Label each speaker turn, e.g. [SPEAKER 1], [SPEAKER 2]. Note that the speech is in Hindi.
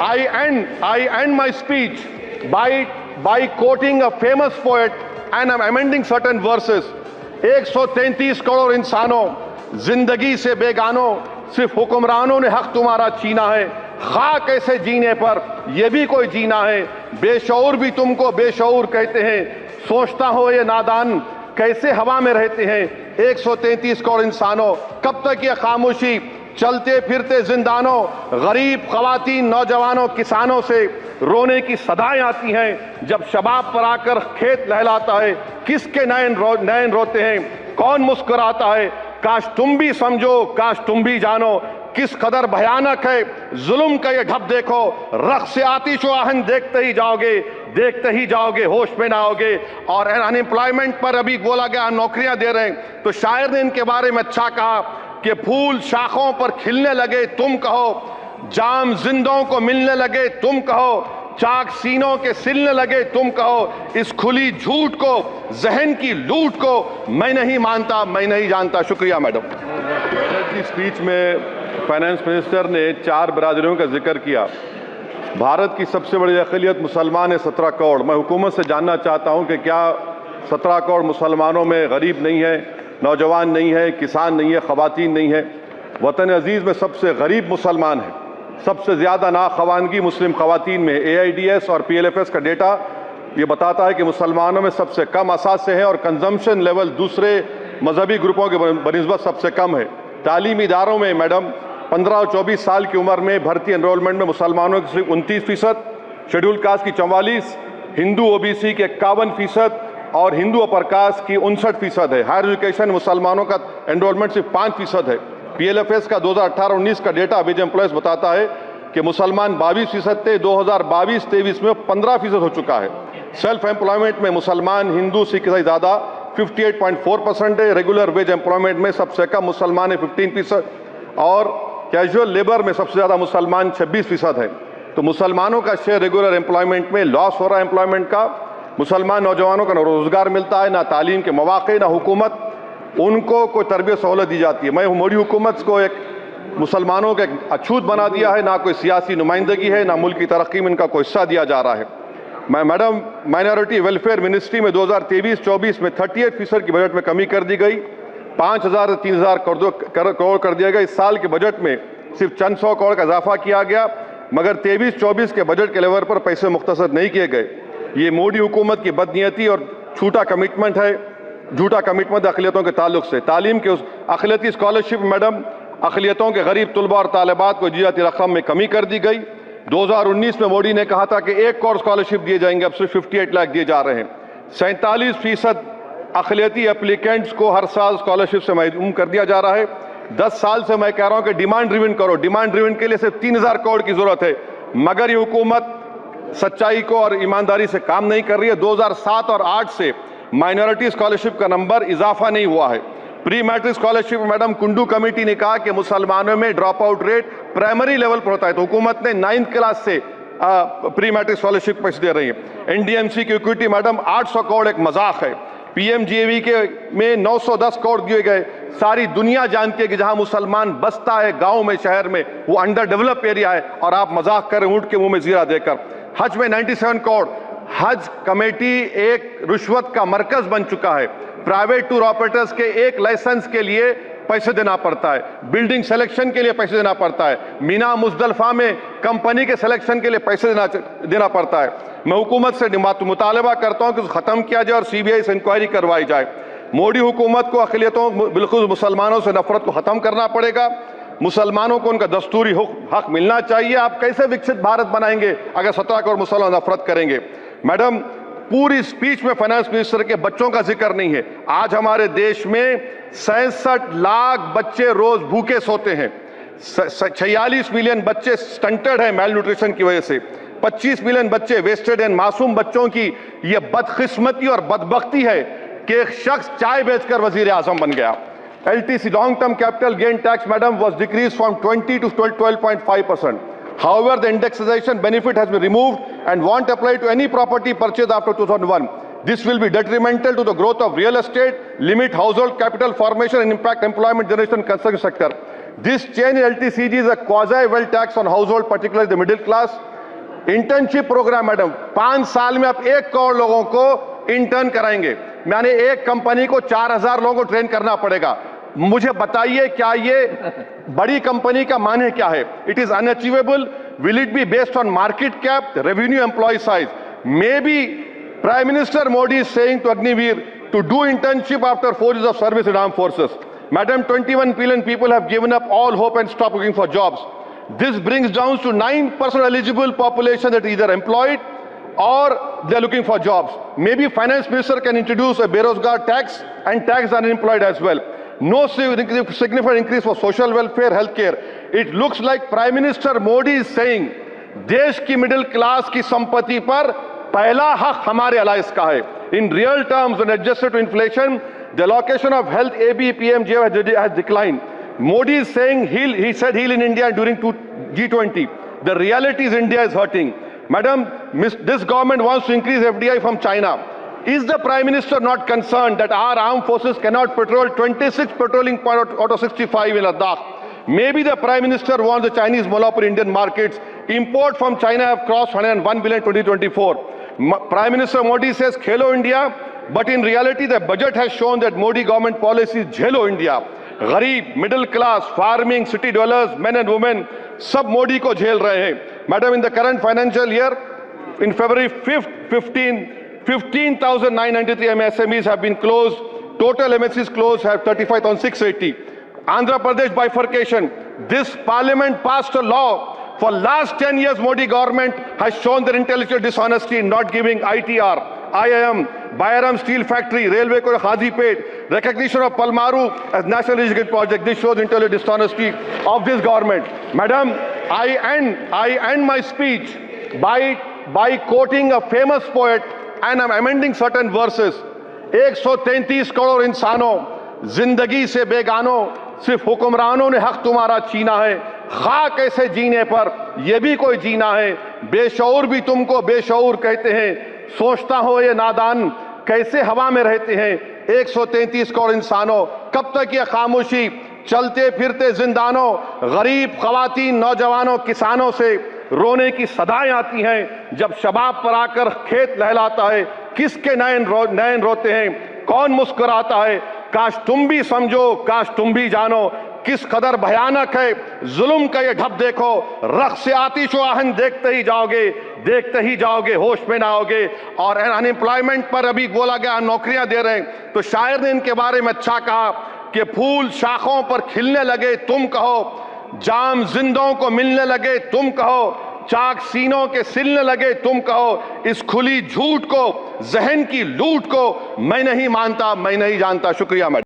[SPEAKER 1] I end my speech by quoting a famous poet and I'm amending certain verses. 133 crore इंसानों, जिंदगी से बेगानों, सिर्फ हुक्मरानों ने हक तुम्हारा छीना है। खाक ऐसे जीने पर यह भी कोई जीना है। बेशऊर भी तुमको बेशऊर कहते हैं। सोचता हो ये नादान कैसे हवा में रहते हैं। 133 करोड़ इंसानों, कब तक ये खामोशी? चलते फिरते जिंदानों, गरीब खवातीन, नौजवानों, किसानों से रोने की सदाएं आती हैं। जब शबाब पर आकर खेत लहलाता है, किसके नैन रोते हैं, कौन मुस्कुराता है? काश तुम भी समझो, काश तुम भी जानो किस कदर भयानक है जुल्म का ये ढब। देखो रख से आतिश व आहन देखते ही जाओगे, होश में ना आओगे। और अनएम्प्लॉयमेंट पर अभी बोला गया नौकरियां दे रहे हैं, तो शायर ने इनके बारे में अच्छा कहा कि फूल शाखों पर खिलने लगे तुम कहो, जाम जिंदों को मिलने लगे तुम कहो, चाक सीनों के सिलने लगे तुम कहो। इस खुली झूठ को, जहन की लूट को मैं नहीं मानता, मैं नहीं जानता। शुक्रिया मैडम। की स्पीच में फाइनेंस मिनिस्टर ने 4 बरादरियों का जिक्र किया। भारत की सबसे बड़ी अक़लियत मुसलमान है, 17 करोड़। मैं हुकूमत से जानना चाहता हूं कि क्या 17 करोड़ मुसलमानों में गरीब नहीं है, नौजवान नहीं है, किसान नहीं है, ख़वातीन नहीं है? वतन अजीज़ में सबसे गरीब मुसलमान है, सबसे ज़्यादा नाखवानगी मुस्लिम ख़वातीन में। AIDS और PLFS का डेटा ये बताता है कि मुसलमानों में सबसे कम असासे हैं और कंजम्पशन लेवल दूसरे मजहबी ग्रुपों के बनिस्बत सबसे कम है। तालीमी इदारों में मैडम 15 और 24 साल की उम्र में भर्ती एनरोलमेंट में मुसलमानों की सिर्फ 29%, शेड्यूल कास्ट की 44%, हिंदू OBC के 51% और हिंदू अपर कास्ट की 59% है। हायर एजुकेशन मुसलमानों का एनरोलमेंट सिर्फ 5% है। PLFS का 2018-19 का डेटा विज एम्प्लॉयज बताता है कि मुसलमान 22% थे, 2022-23 में 15% हो चुका है। सेल्फ एम्प्लॉयमेंट में मुसलमान, हिंदू, सिख ईसाई ज़्यादा 58.4% है। रेगुलर वेज एम्प्लॉयमेंट में सबसे कम मुसलमान है 15% और कैजुअल लेबर में सबसे ज़्यादा मुसलमान 26% है। तो मुसलमानों का शेयर रेगुलर एम्प्लॉयमेंट में लॉस हो रहा है एम्प्लॉयमेंट का। मुसलमान नौजवानों का ना रोजगार मिलता है, ना तालीम के मौके, ना हुकूमत उनको कोई तरबियत सहूलत दी जाती है। मैं मोदी हुकूमत को एक मुसलमानों का एक अछूत बना दिया है, ना कोई सियासी नुमाइंदगी है, ना मुल्क की तरक्की में इनका कोई हिस्सा दिया जा रहा है। मैं मैडम माइनॉरिटी वेलफेयर मिनिस्ट्री में 2023-24 में 38% की बजट में कमी कर दी गई, 5,000 से 3,000 करोड़ कर दिया गया। इस साल के बजट में सिर्फ चंद 100 करोड़ का इजाफा किया गया, मगर 23-24 के बजट के लेवल पर पैसे मुख्तसर नहीं किए गए। ये मोदी हुकूमत की बदनीयती और झूठा कमिटमेंट है अक़लियतों के ताल्लुक से। तालीम के उस अक़लियती स्कॉलरशिप मैडम अक़लियतों के गरीब तलबा और तालिबात को दी जाती रकम में कमी कर दी गई। 2019 में मोदी ने कहा था कि 1 करोड़ स्कॉलरशिप दिए जाएंगे, अब सिर्फ 58 लाख दिए जा रहे हैं। 47% अक़लियती एप्लीकेंट्स को हर साल स्कॉलरशिप से महरूम कर दिया जा रहा है। 10 साल से मैं कह रहा हूं कि डिमांड ड्रिवन करो। डिमांड ड्रिवन के लिए सिर्फ 3,000 करोड़ की जरूरत है, मगर ये हुकूमत सच्चाई को और ईमानदारी से काम नहीं कर रही है। 2007 और 8 से माइनॉरिटी स्कॉलरशिप का नंबर इजाफा नहीं हुआ है। Pre matric scholarship madam Kundu committee ने कहा कि मुसलमानों में drop out rate primary level पर होता है, तो हुकूमत ने 9th क्लास से प्री मैट्रिक स्कॉलरशिप पैसे दे रही है। NDMC की इक्विटी मैडम 800 करोड़ एक मजाक है। PMGAV के में 910 करोड़ दिए गए। सारी दुनिया जानती है कि जहां मुसलमान बसता है गांव में, शहर में, वो अंडर डेवलप एरिया है, और आप मजाक करें ऊंट के मुंह में जीरा देकर। हज में 97 करोड़। हज कमेटी एक रिश्वत का मरकज बन चुका है। प्राइवेट टूर ऑपरेटर्स के एक लाइसेंस के लिए पैसे देना पड़ता है, बिल्डिंग सिलेक्शन के लिए पैसे देना पड़ता है, मीना मुजदलफा में कंपनी के सिलेक्शन के लिए पैसे देना पड़ता है। मैं हुकूमत से मुतालबा करता हूं कि उसको खत्म किया जाए और CBI से इंक्वायरी करवाई जाए। मोदी हुकूमत को अक़लियतों, बिल्कुल मुसलमानों से नफरत को खत्म करना पड़ेगा। मुसलमानों को उनका दस्तूरी हक मिलना चाहिए। आप कैसे विकसित भारत बनाएंगे अगर 17 करोड़ मुसलमान नफरत करेंगे? मैडम पूरी स्पीच में फाइनेंस मिनिस्टर के बच्चों का जिक्र नहीं है। आज हमारे देश में 66 लाख बच्चे रोज भूखे सोते हैं। 46 मिलियन बच्चे स्टंटेड हैं मेल न्यूट्रिशन की वजह से। 25 मिलियन बच्चे वेस्टेड हैं। मासूम बच्चों की यह बदकिस्मती और बदबख्ती है कि एक शख्स चाय बेचकर वजीर आजम बन गया। LTC long term capital gain tax madam was decreased from 20 to 12.5%. However, the indexation benefit has been removed and won't apply to any property purchased after 2001. This will be detrimental to the growth of real estate, limit household capital formation and impact employment generation in construction sector. This change in LTCG is a quasi-wealth tax on household, particularly the middle class. Internship programme madam, 5 साल में आप 1 करोड़ लोगों को इंटर्न कराएंगे, यानी एक कंपनी को 4000 लोगों को ट्रेन करना पड़ेगा। मुझे बताइए क्या ये बड़ी कंपनी का माने क्या है? It is unachievable. Will it be based on market cap, revenue, employ size? Maybe prime minister Modi is saying to Agniveer to do internship after 4 years of service in armed forces. Madam, 21 billion people have given up all hope and stopped looking for jobs. This brings down to 9% eligible population that are either employed or they are looking for jobs. Maybe finance minister can introduce a Berozgar tax and tax the unemployed as well. No significant increase for social welfare, healthcare. It looks like Prime Minister Modi is saying देश की मिडिल क्लास की संपत्ति पर पहला हक हमारे अलायंस का है. In real terms, when adjusted to inflation, the allocation of health ABPMJ has declined. Modi is saying he said heal in India during G20. The reality is India is hurting. Madam, this government wants to increase FDI from China. Is the Prime Minister not concerned that our armed forces cannot patrol 26 patrolling points out of 65 in Ladakh? Maybe the Prime Minister wants the Chinese monopoly Indian markets. Import from China have crossed 101 billion in 2024. Prime Minister Modi says Khelo India, but in reality the budget has shown that Modi government policy is Jhelo India. गरीब, middle class, farming, city dwellers, men and women, सब मोदी को झेल रहे हैं. Madam, in the current financial year, in February 5th, 15,993 MSMEs have been closed. Total MSCs closed have 35,680. Andhra Pradesh bifurcation. This parliament passed a law. For last 10 years, Modi government has shown their intellectual dishonesty in not giving ITR, IIM, Bayaram Steel Factory, Railway Corridor Hazipet, recognition of Palmaru as National Irrigation Project. This shows intellectual dishonesty of this government. Madam, I end my speech by quoting a famous poet, and I'm amending certain verses. 133 crore इंसानों, जिंदगी से बेगानों, सिर्फ हुक्मरानों ने हक तुम्हारा छीना है. खाक ऐसे जीने पर यह भी कोई जीना है. बेशऊर भी तुमको बेशऊर कहते हैं. सोचता हो ये नादान कैसे हवा में रहते हैं. 133 करोड़ इंसानों, कब तक ये खामोशी? चलते फिरते जिंदानों, गरीब खवातीन, नौजवानों, किसानों से रोने की सदाएं आती हैं. जब शबाब पर आकर खेत लहलाता है, किसके नयन रोते हैं, कौन मुस्कुराता है? काश तुम भी समझो, काश तुम भी जानो किस कदर भयानक है जुल्म का ये ढब. देखो रख से आतिश व आहन देखते ही जाओगे, होश में ना आओगे. और अनएम्प्लॉयमेंट पर अभी बोला गया नौकरियां दे रहे हैं, तो शायर ने इनके बारे में अच्छा कहा कि फूल शाखों पर खिलने लगे तुम कहो, जाम जिंदों को मिलने लगे तुम कहो, चाक सीनों के सिलने लगे तुम कहो. इस खुली झूठ को, जहन की लूट को मैं नहीं मानता, मैं नहीं जानता. शुक्रिया मैडम.